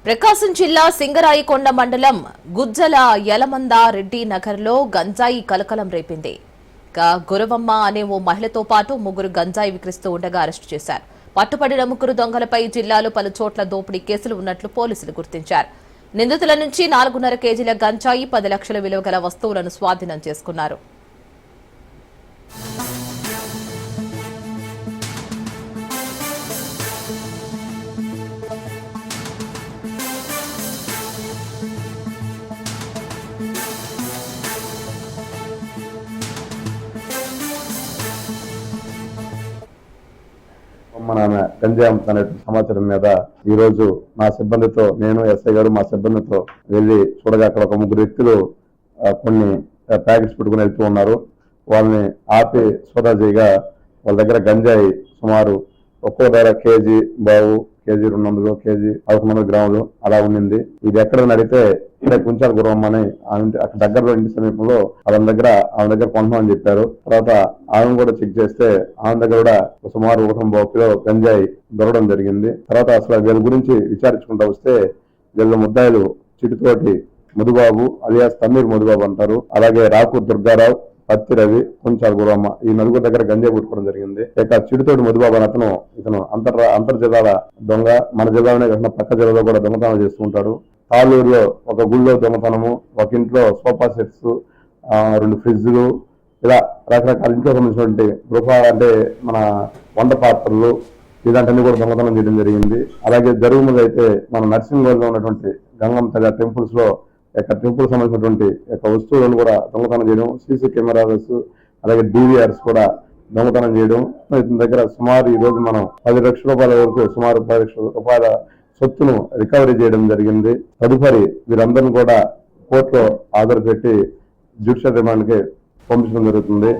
ప్రకాశం జిల్లా సింగరాయికొండ మండలం గుజ్జల యలమంద రెడ్డి నగర్లో గంజాయి కలకలం రేపింది. గురవమ్మ అనే ఓ మహిళతో పాటు ముగ్గురు గంజాయి విక్రయిస్తూ ఉండగా అరెస్టు చేశారు. పట్టుబడిన ముగ్గురు దొంగలపై జిల్లాలో పలు చోట్ల దోపిడీ కేసులు ఉన్నట్లు పోలీసులు గుర్తించారు. నిందితుల నుంచి 4.5 కేజీల గంజాయి 10 లక్షల విలువ గల వస్తువులను స్వాధీనం చేసుకున్నారు. మన గంజాయి అమ్ముతున్న సమాచారం మీద ఈ రోజు మా సిబ్బందితో నేను ఎస్ఐ గారు మా సిబ్బందితో వెళ్లి చూడగా అక్కడ ఒక ముగ్గురు వ్యక్తులు కొన్ని ప్యాకెట్స్ పెట్టుకుని వెళ్తూ ఉన్నారు. వాళ్ళని ఆపి సోదా చేయగా వాళ్ళ దగ్గర గంజాయి సుమారు ఒక్కో ధర కేజీ బావు, కేజీ 200, కేజీ 1100 గ్రాములు అలా ఉండింది. ఇది ఎక్కడ అడిగితే ఇక్కడ కుంచాల గురవమ్మని అక్కడ దగ్గరలో ఇంటి సమీపంలో ఆమె దగ్గర కొంటామని చెప్పారు. తర్వాత ఆమె కూడా చెక్ చేస్తే ఆమె దగ్గర కూడా సుమారు 1.5 కిలో గంజాయి దొరకడం జరిగింది. తర్వాత అసలు వీళ్ళ గురించి విచారించుకుంటూ వస్తే వీళ్ళ ముద్దాయిలు చిటితోటి మధుబాబు అలియాస్ తమ్మీర్ మధుబాబు అంటారు, అలాగే రాకూర్ దుర్గారావు, పత్తి రవి, కుంచాల గురవమ్మ ఈ నలుగురు దగ్గర గంజాయి పుట్టుకోవడం జరిగింది. ఇక చిడితోటి మధుబాబు అని ఇతను అంతర్ జిల్లాల దొంగ, మన జిల్లాలోనే కాకుండా పక్క జిల్లాలో కూడా దొంగతనం చేస్తూ ఉంటాడు. తాళూరులో ఒక గుళ్ళో దొంగతనము, ఒక ఇంట్లో సోఫా సెట్స్, 2 ఫ్రిడ్జ్లు, ఇలా రకరకాల ఇంట్లో సంబంధించినటువంటి గృహ అంటే మన వంట పాత్రలు ఇలాంటివన్నీ కూడా దొంగతనం చేయడం జరిగింది. అలాగే జరుగుమూల అయితే మన నర్సింగ్లో ఉన్నటువంటి గంగమ్మ తల్లి టెంపుల్స్ లో టెంపుల్ సంబంధించినటువంటి వస్తువులను కూడా దొంగతనం చేయడం, సీసీ కెమెరాస్ అలాగే DVRs కూడా దొంగతనం చేయడం. ఇతని దగ్గర సుమారు ఈ రోజు మనం 10 లక్షల రూపాయల వరకు సుమారు 10 లక్షల రూపాయల సొత్తును రికవరీ చేయడం జరిగింది. తదుపరి వీరందరినీ కూడా కోర్టులో హాజరు పెట్టి జ్యుడిషియల్ రిమాండ్ కి పంపించడం జరుగుతుంది.